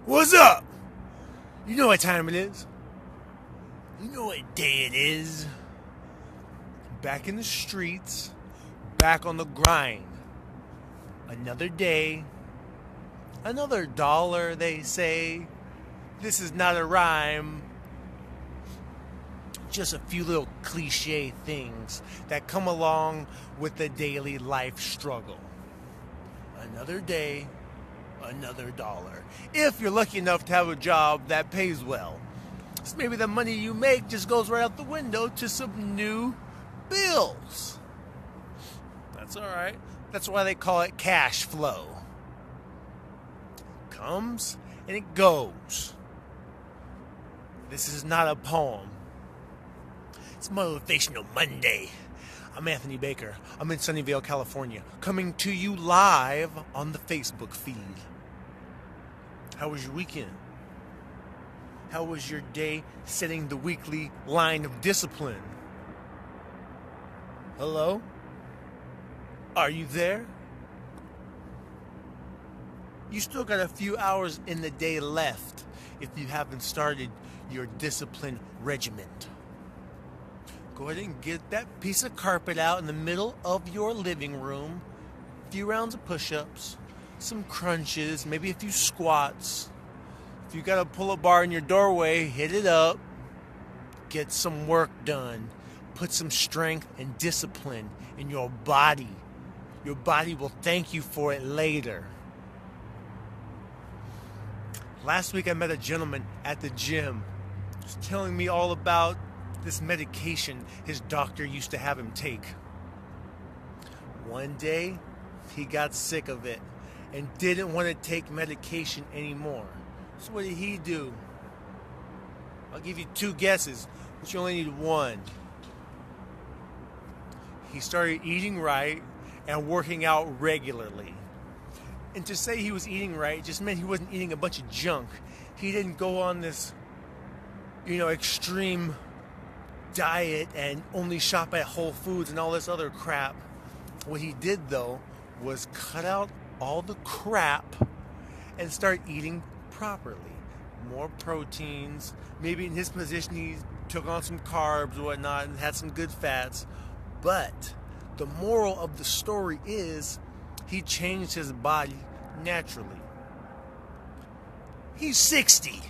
What's up? You know what time it is. You know what day it is. Back in the streets, back on the grind. Another day, another dollar, they say. This is not a rhyme. Just a few little cliche things that come along with the daily life struggle. Another day, another dollar. If you're lucky enough to have a job that pays well. So maybe the money you make just goes right out the window to some new bills. That's alright. That's why they call it cash flow. Comes and it goes. This is not a poem. It's Motivational Monday. I'm Anthony Baker. I'm in Sunnyvale, California, coming to you live on the Facebook feed. How was your weekend? How was your day setting the weekly line of discipline? Hello? Are you there? You still got a few hours in the day left if you haven't started your discipline regiment. Go ahead and get that piece of carpet out in the middle of your living room. A few rounds of push-ups, some crunches, maybe a few squats. If you got a pull-up bar in your doorway, hit it up. Get some work done. Put some strength and discipline in your body. Your body will thank you for it later. Last week I met a gentleman at the gym. He was telling me all about this medication his doctor used to have him take. One day, he got sick of it and didn't want to take medication anymore. So what did he do? I'll give you two guesses, but you only need one. He started eating right and working out regularly. And to say he was eating right just meant he wasn't eating a bunch of junk. He didn't go on this, extreme diet and only shop at Whole Foods and all this other crap. What he did, though, was cut out all the crap and start eating properly. More proteins. Maybe in his position he took on some carbs or whatnot and had some good fats. But the moral of the story is he changed his body naturally. He's 60.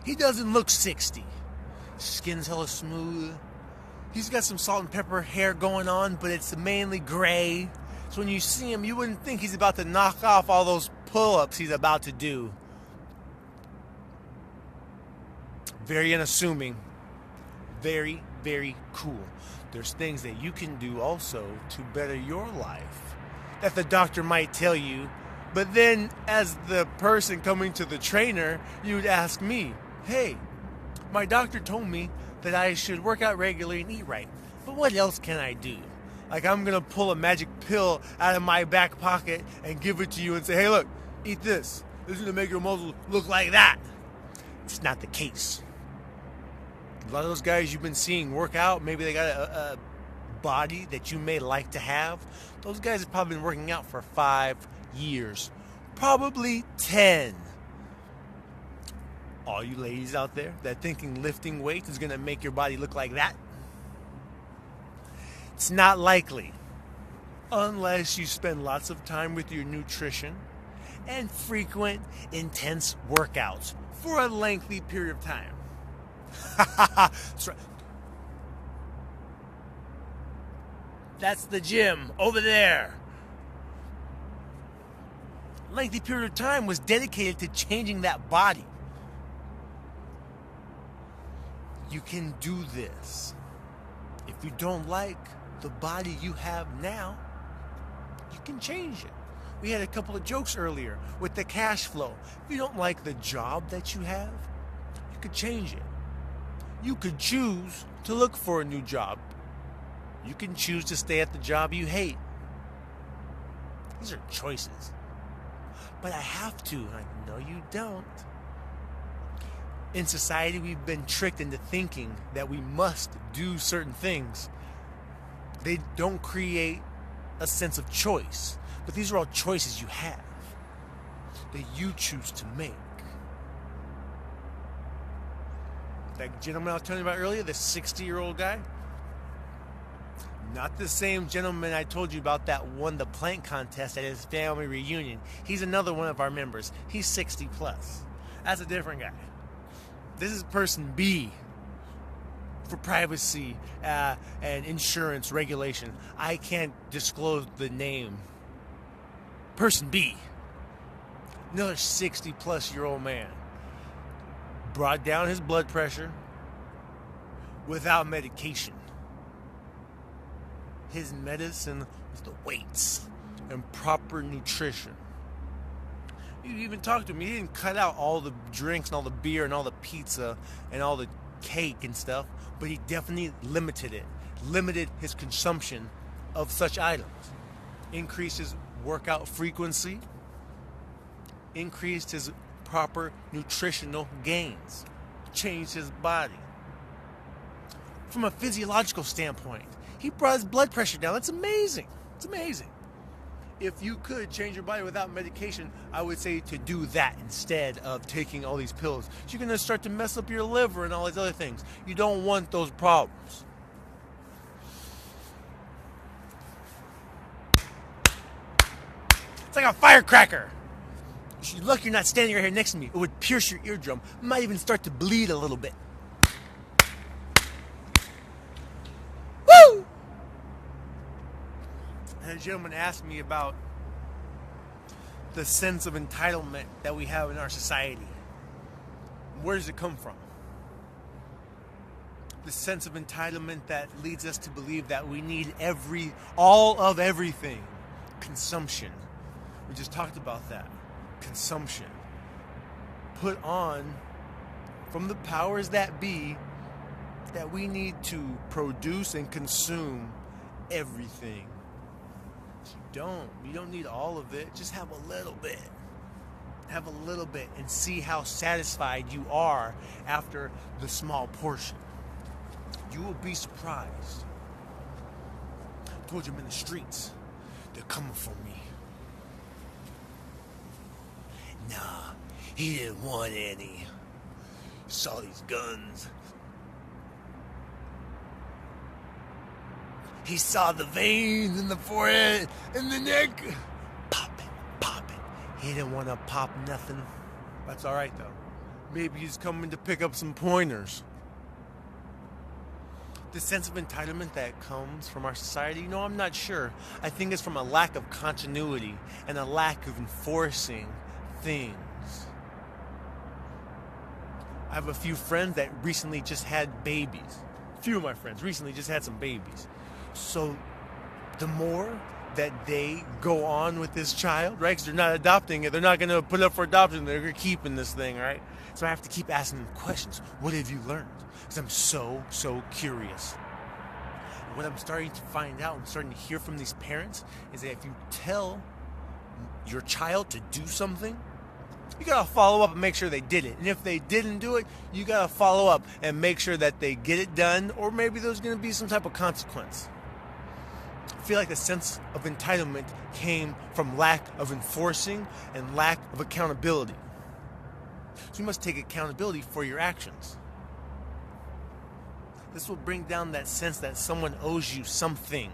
He doesn't look 60. Skin's hella smooth. He's got some salt and pepper hair going on, but it's mainly gray. So when you see him, you wouldn't think he's about to knock off all those pull-ups he's about to do. Very unassuming. Very, very cool. There's things that you can do also to better your life that the doctor might tell you. But then as the person coming to the trainer, you'd ask me, hey, my doctor told me that I should work out regularly and eat right. But what else can I do? Like I'm going to pull a magic pill out of my back pocket and give it to you and say, hey, look, eat this. This is going to make your muscles look like that. It's not the case. A lot of those guys you've been seeing work out, maybe they got a body that you may like to have. Those guys have probably been working out for 5 years. Probably 10. All you ladies out there that thinking lifting weights is going to make your body look like that, it's not likely. Unless you spend lots of time with your nutrition and frequent, intense workouts for a lengthy period of time. That's right. That's the gym over there. Lengthy period of time was dedicated to changing that body. You can do this. If you don't like the body you have now, you can change it. We had a couple of jokes earlier with the cash flow. If you don't like the job that you have, you could change it. You could choose to look for a new job. You can choose to stay at the job you hate. These are choices. But I have to. I know you don't. In society, we've been tricked into thinking that we must do certain things. They don't create a sense of choice. But these are all choices you have that you choose to make. That gentleman I was telling you about earlier, the 60-year-old guy, not the same gentleman I told you about that won the plank contest at his family reunion. He's another one of our members. He's 60 plus. That's a different guy. This is person B. For privacy and insurance regulation, I can't disclose the name. Person B. Another 60 plus year old man. Brought down his blood pressure without medication. His medicine was the weights and proper nutrition. You even talked to him. He didn't cut out all the drinks and all the beer and all the pizza and all the cake and stuff, but he definitely limited it. Limited his consumption of such items. Increased his workout frequency. Increased his proper nutritional gains. Changed his body. From a physiological standpoint, he brought his blood pressure down. That's amazing. It's amazing. If you could change your body without medication, I would say to do that instead of taking all these pills. You're going to start to mess up your liver and all these other things. You don't want those problems. It's like a firecracker. You're lucky you're not standing right here next to me. It would pierce your eardrum. It might even start to bleed a little bit. Woo! And a gentleman asked me about the sense of entitlement that we have in our society. Where does it come from? The sense of entitlement that leads us to believe that we need all of everything. Consumption. We just talked about that. Consumption. Put on from the powers that be that we need to produce and consume everything. You don't need all of it. Just have a little bit. Have a little bit and see how satisfied you are after the small portion. You will be surprised. I told you I'm in the streets. They're coming for me. Nah, he didn't want any. Saw these guns. He saw the veins in the forehead and the neck. Pop it. He didn't want to pop nothing. That's all right, though. Maybe he's coming to pick up some pointers. The sense of entitlement that comes from our society, I'm not sure. I think it's from a lack of continuity and a lack of enforcing things. I have a few friends that recently just had babies. A few of my friends recently just had some babies. So the more that they go on with this child, right? Because they're not adopting it. They're not going to put it up for adoption. They're keeping this thing, right? So I have to keep asking them questions. What have you learned? Because I'm so curious. And what I'm starting to find out, I'm starting to hear from these parents, is that if you tell your child to do something, you got to follow up and make sure they did it. And if they didn't do it, you got to follow up and make sure that they get it done, or maybe there's going to be some type of consequence. I feel like the sense of entitlement came from lack of enforcing and lack of accountability. So you must take accountability for your actions. This will bring down that sense that someone owes you something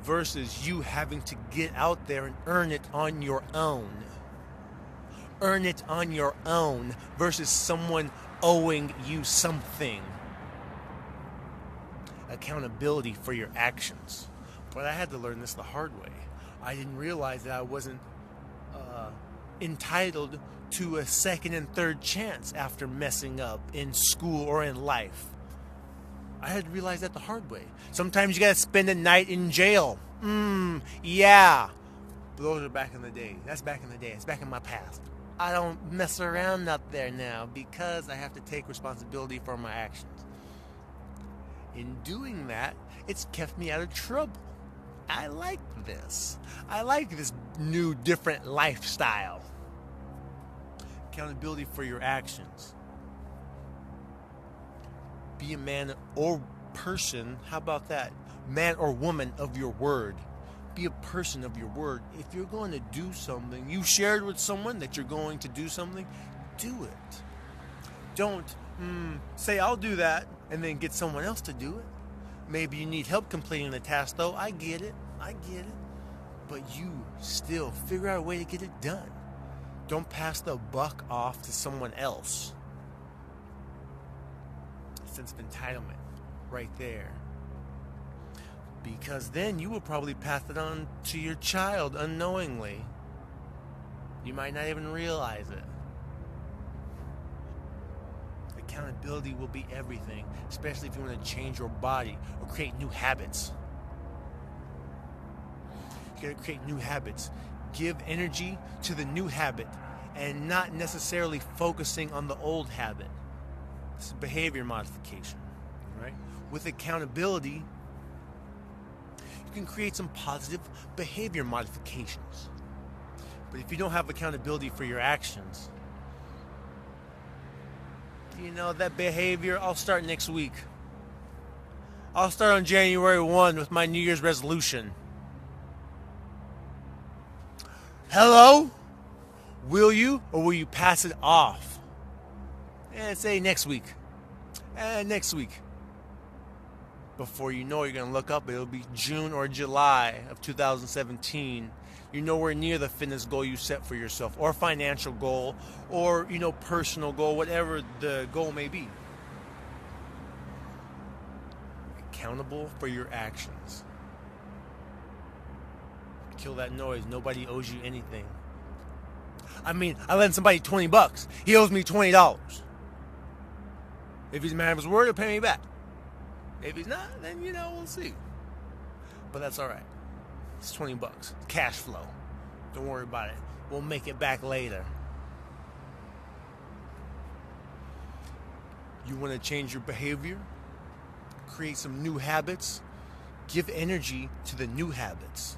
versus you having to get out there and earn it on your own. Earn it on your own versus someone owing you something. Accountability for your actions. But I had to learn this the hard way. I didn't realize that I wasn't entitled to a second and third chance after messing up in school or in life. I had to realize that the hard way. Sometimes you gotta spend a night in jail. Yeah. But those are back in the day. That's back in the day. It's back in my past. I don't mess around out there now because I have to take responsibility for my actions. In doing that, it's kept me out of trouble. I like this. I like this new, different lifestyle. Accountability for your actions. Be a man or person. How about that? Man or woman of your word. Be a person of your word. If you're going to do something, you shared with someone that you're going to do something, do it. Don't Say I'll do that and then get someone else to do it. Maybe you need help completing the task, though. I get it. But you still figure out a way to get it done. Don't pass the buck off to someone else. Sense of entitlement right there. Because then you will probably pass it on to your child unknowingly. You might not even realize it. Accountability will be everything, especially if you want to change your body or create new habits. You gotta create new habits. Give energy to the new habit and not necessarily focusing on the old habit. This is behavior modification, right? With accountability, you can create some positive behavior modifications. But if you don't have accountability for your actions, that behavior, I'll start next week. I'll start on January 1 with my New Year's resolution. Hello? Will you or will you pass it off? And say next week. Next week. Before you know it, you're going to look up, it'll be June or July of 2017. You're nowhere near the fitness goal you set for yourself, or financial goal, or, personal goal, whatever the goal may be. Accountable for your actions. Kill that noise. Nobody owes you anything. I lent somebody $20. He owes me $20. If he's a man of his word, he'll pay me back. If he's not, then, we'll see. But that's all right. It's $20. Cash flow. Don't worry about it. We'll make it back later. You want to change your behavior? Create some new habits? Give energy to the new habits.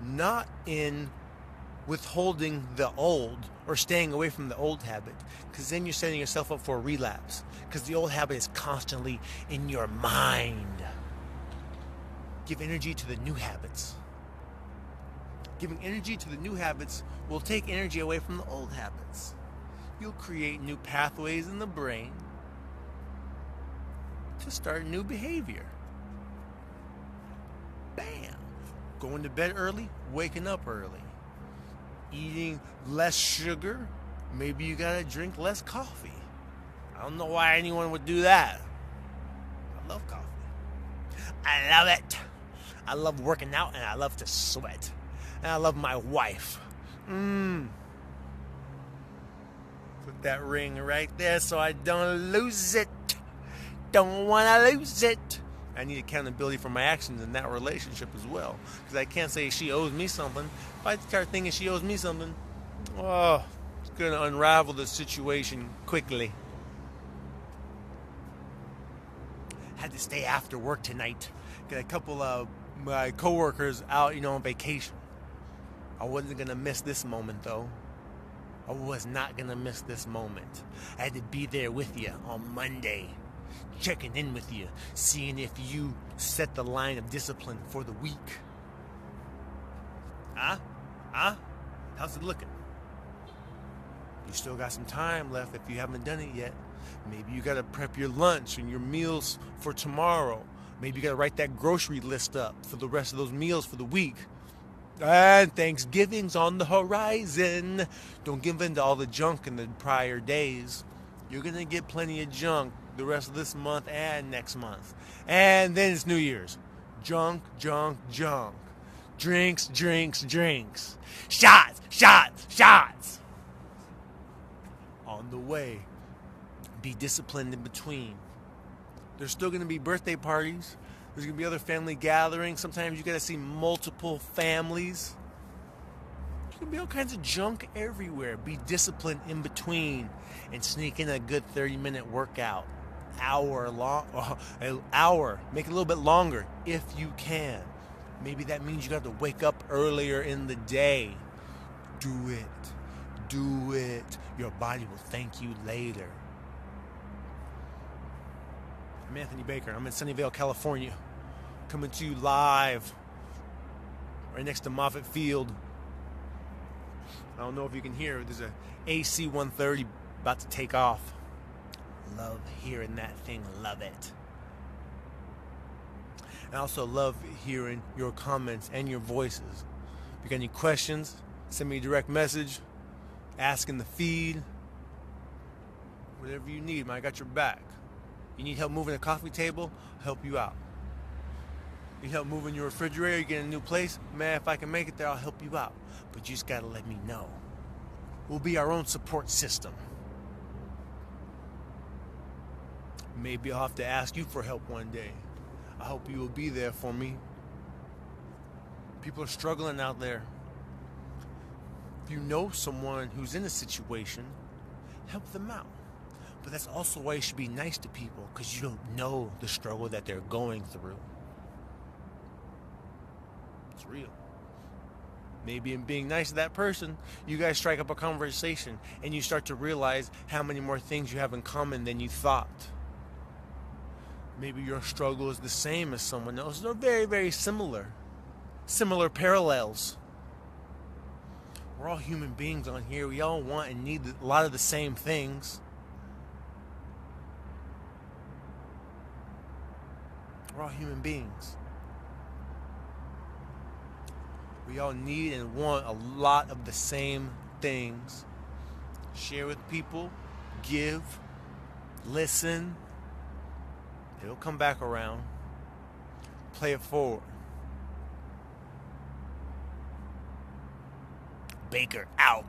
Not in withholding the old or staying away from the old habit, because then you're setting yourself up for a relapse, because the old habit is constantly in your mind. Give energy to the new habits. Giving energy to the new habits will take energy away from the old habits. You'll create new pathways in the brain to start new behavior. Bam! Going to bed early, waking up early. Eating less sugar, maybe you gotta drink less coffee. I don't know why anyone would do that. I love coffee. I love it. I love working out and I love to sweat. And I love my wife. Put that ring right there so I don't lose it. Don't wanna lose it. I need accountability for my actions in that relationship as well. Because I can't say she owes me something. If I start thinking she owes me something, it's going to unravel the situation quickly. Had to stay after work tonight. Got a couple of my coworkers out, on vacation. I wasn't going to miss this moment, though. I was not going to miss this moment. I had to be there with you on Monday. Checking in with you, seeing if you set the line of discipline for the week. How's it looking? You still got some time left if you haven't done it yet. Maybe you got to prep your lunch and your meals for tomorrow. Maybe you got to write that grocery list up for the rest of those meals for the week. And Thanksgiving's on the horizon. Don't give in to all the junk in the prior days. You're going to get plenty of junk the rest of this month and next month. And then it's New Year's. Junk. Drinks. Shots. On the way. Be disciplined in between. There's still going to be birthday parties. There's going to be other family gatherings. Sometimes you got to see multiple families. There's going to be all kinds of junk everywhere. Be disciplined in between and sneak in a good 30-minute workout. An hour. Make it a little bit longer if you can. Maybe that means you got to wake up earlier in the day. Do it. Your body will thank you later. I'm Anthony Baker. I'm in Sunnyvale, California. Coming to you live right next to Moffett Field. I don't know if you can hear. There's a AC-130 about to take off. Love hearing that thing. Love it. I also love hearing your comments and your voices. If you got any questions, send me a direct message, ask in the feed. Whatever you need, man, I got your back. You need help moving a coffee table? I'll help you out. You need help moving your refrigerator, you get a new place? Man, if I can make it there, I'll help you out. But you just gotta let me know. We'll be our own support system. Maybe I'll have to ask you for help one day. I hope you will be there for me. People are struggling out there. If you know someone who's in a situation, help them out. But that's also why you should be nice to people, because you don't know the struggle that they're going through. It's real. Maybe in being nice to that person, you guys strike up a conversation and you start to realize how many more things you have in common than you thought. Maybe your struggle is the same as someone else. They're very, very similar. Similar parallels. We're all human beings on here. We all want and need a lot of the same things. We're all human beings. We all need and want a lot of the same things. Share with people. Give. Listen. It'll come back around. Play it forward. Baker out.